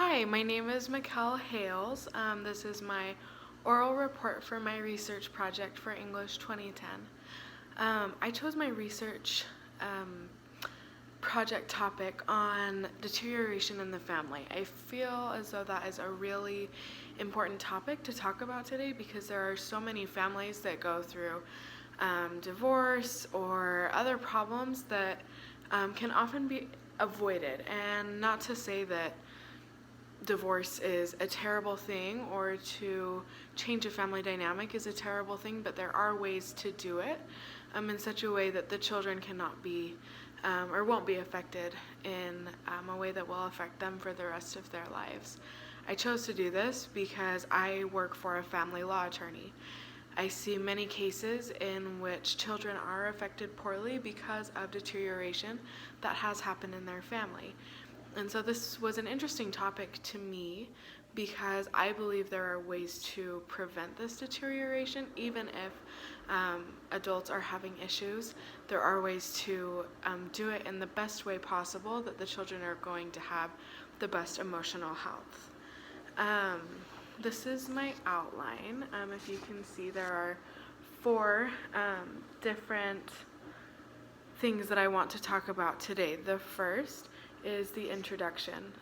Hi, my name is Mikkel Hales. This is my oral report for my research project for English 2010. I chose my research project topic on deterioration in the family. I feel as though that is a really important topic to talk about today because there are so many families that go through divorce or other problems that can often be avoided. And not to say that divorce is a terrible thing or to change a family dynamic is a terrible thing, but there are ways to do it in such a way that the children cannot be or won't be affected in a way that will affect them for the rest of their lives. I chose to do this because I work for a family law attorney. I see many cases in which children are affected poorly because of deterioration that has happened in their family. And so this was an interesting topic to me because I believe there are ways to prevent this deterioration. Even if adults are having issues, there are ways to do it in the best way possible that the children are going to have the best emotional health. This is my outline. If you can see, there are four different things that I want to talk about today. The first is the introduction.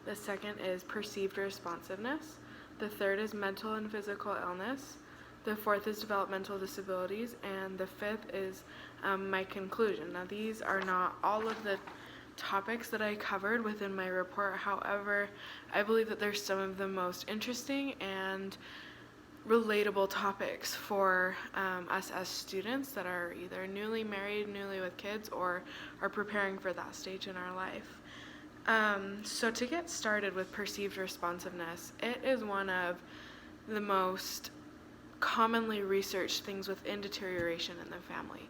The second is perceived responsiveness. The third is mental and physical illness. The fourth is developmental disabilities. And the fifth is my conclusion. Now, these are not all of the topics that I covered within my report. However, I believe that they're some of the most interesting and relatable topics for us as students that are either newly married, newly with kids, or are preparing for that stage in our life. So to get started with perceived responsiveness, it is one of the most commonly researched things within deterioration in the family.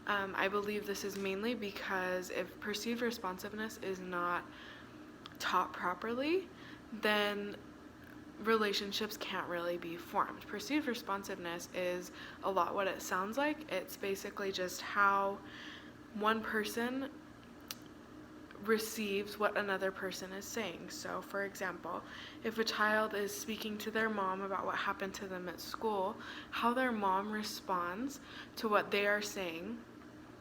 I believe this is mainly because if perceived responsiveness is not taught properly, then relationships can't really be formed. Perceived responsiveness is a lot what it sounds like. It's basically just how one person receives what another person is saying. So, for example, if a child is speaking to their mom about what happened to them at school, how their mom responds to what they are saying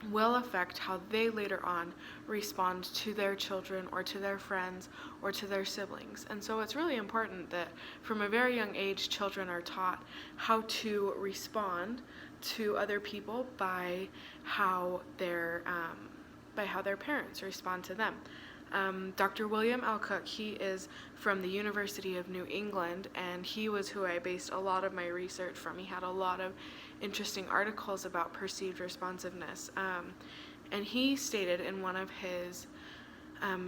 will affect how they later on respond to their children or to their friends or to their siblings. And so it's really important that from a very young age, children are taught how to respond to other people by how their parents respond to them. Dr. William L. Cook, he is from the University of New England, and he was who I based a lot of my research from. He had a lot of interesting articles about perceived responsiveness. And he stated in one of his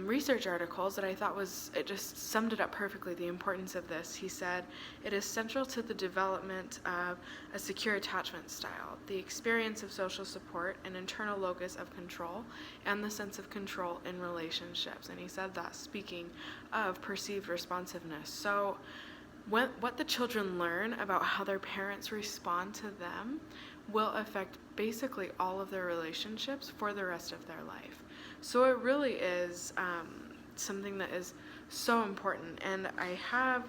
research articles that I thought it just summed it up perfectly, the importance of this. He said, "It is central to the development of a secure attachment style, the experience of social support, an internal locus of control, and the sense of control in relationships." And he said that speaking of perceived responsiveness. So what the children learn about how their parents respond to them will affect basically all of their relationships for the rest of their life. So it really is something that is so important. And I have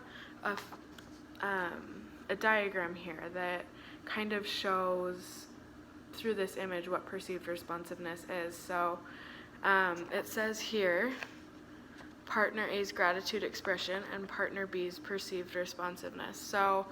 a diagram here that kind of shows through this image what perceived responsiveness is. So it says here, partner A's gratitude expression and partner B's perceived responsiveness. So,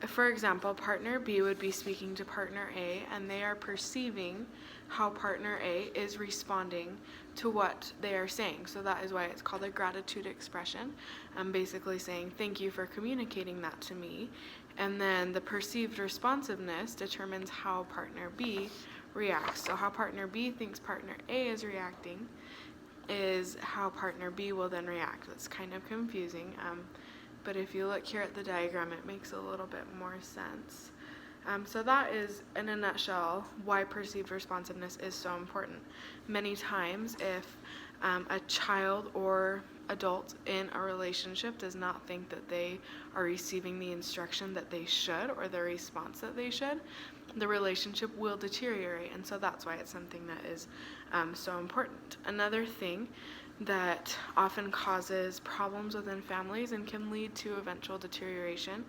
for example, partner B would be speaking to partner A, and they are perceiving how partner A is responding to what they are saying. So that is why it's called a gratitude expression. I'm basically saying, thank you for communicating that to me. And then the perceived responsiveness determines how partner B reacts. So how partner B thinks partner A is reacting is how partner B will then react. That's kind of confusing, but if you look here at the diagram, it makes a little bit more sense. So that is, in a nutshell, why perceived responsiveness is so important. Many times, if a child or adult in a relationship does not think that they are receiving the instruction that they should or the response that they should, the relationship will deteriorate, and so that's why it's something that is so important. Another thing that often causes problems within families and can lead to eventual deterioration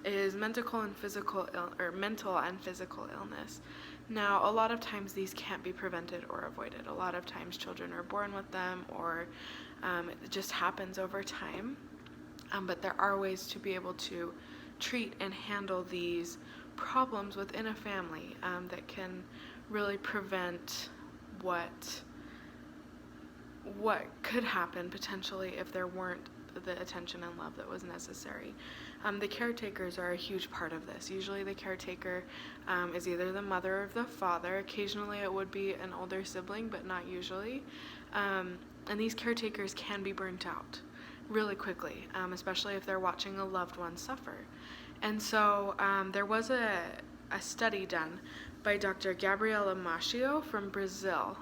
is mental and physical illness. Now, a lot of times these can't be prevented or avoided. A lot of times children are born with them, or it just happens over time. But there are ways to be able to treat and handle these problems within a family that can really prevent what could happen potentially if there weren't the attention and love that was necessary. The caretakers are a huge part of this. Usually the caretaker is either the mother or the father. Occasionally it would be an older sibling, but not usually. And these caretakers can be burnt out really quickly, especially if they're watching a loved one suffer. And so there was a study done by Dr. Gabriela Machio from Brazil.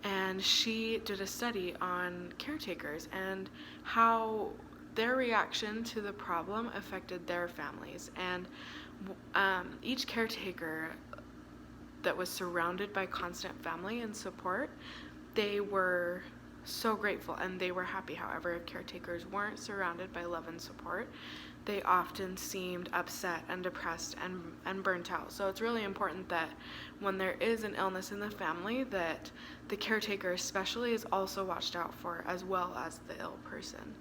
And she did a study on caretakers and how their reaction to the problem affected their families. And each caretaker that was surrounded by constant family and support, they were so grateful and they were happy. However, if caretakers weren't surrounded by love and support, they often seemed upset and depressed and burnt out. So it's really important that when there is an illness in the family, that the caretaker especially is also watched out for, as well as the ill person.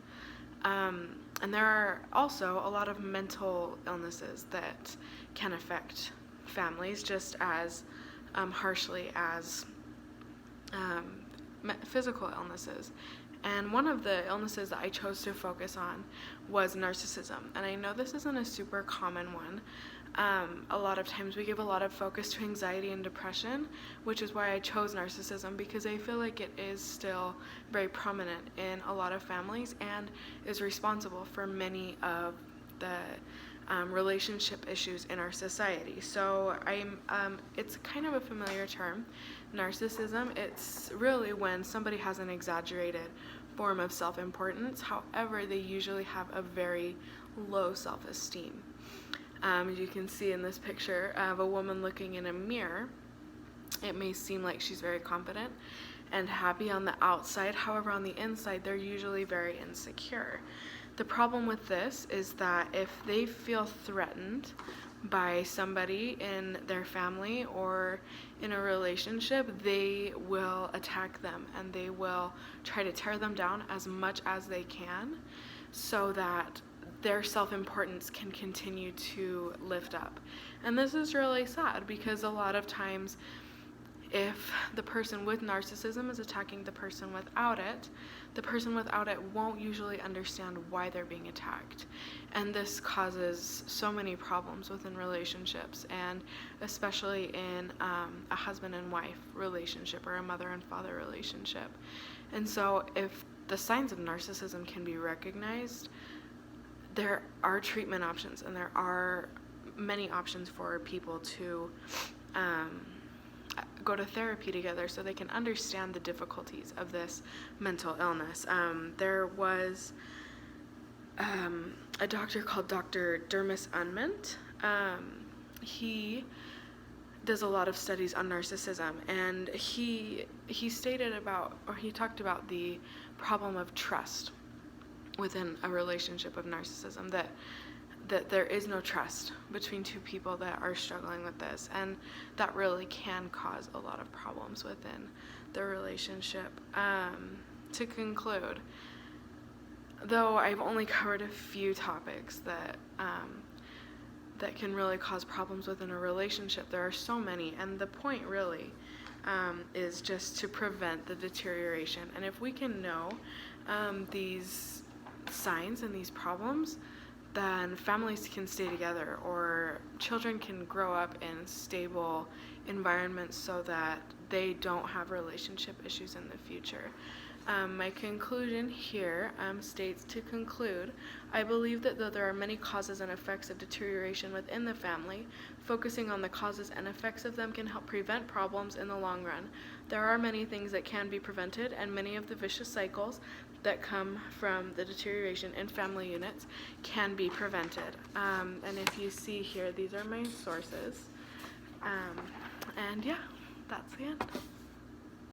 And there are also a lot of mental illnesses that can affect families just as harshly as physical illnesses. And one of the illnesses that I chose to focus on was narcissism. And I know this isn't a super common one. A lot of times we give a lot of focus to anxiety and depression, which is why I chose narcissism, because I feel like it is still very prominent in a lot of families and is responsible for many of the relationship issues in our society. So it's kind of a familiar term, narcissism. It's really when somebody has an exaggerated form of self-importance. However, they usually have a very low self-esteem. As you can see in this picture of a woman looking in a mirror, it may seem like she's very confident and happy on the outside. However, on the inside, they're usually very insecure. The problem with this is that if they feel threatened by somebody in their family or in a relationship, they will attack them and they will try to tear them down as much as they can so that their self-importance can continue to lift up. And this is really sad because a lot of times if the person with narcissism is attacking the person without it, the person without it won't usually understand why they're being attacked. And this causes so many problems within relationships, and especially in a husband and wife relationship or a mother and father relationship. And so if the signs of narcissism can be recognized, there are treatment options, and there are many options for people to go to therapy together so they can understand the difficulties of this mental illness. There was a doctor called Dr. Dermis Unment. He does a lot of studies on narcissism, and he stated about, or he talked about the problem of trust within a relationship of narcissism, that there is no trust between two people that are struggling with this, and that really can cause a lot of problems within the relationship. To conclude, though I've only covered a few topics that can really cause problems within a relationship, there are so many, and the point really is just to prevent the deterioration. And if we can know these signs and these problems, then families can stay together, or children can grow up in stable environments so that they don't have relationship issues in the future. My conclusion here states, to conclude, I believe that though there are many causes and effects of deterioration within the family, focusing on the causes and effects of them can help prevent problems in the long run. There are many things that can be prevented, and many of the vicious cycles that come from the deterioration in family units can be prevented. And if you see here, these are my sources. And yeah, that's the end.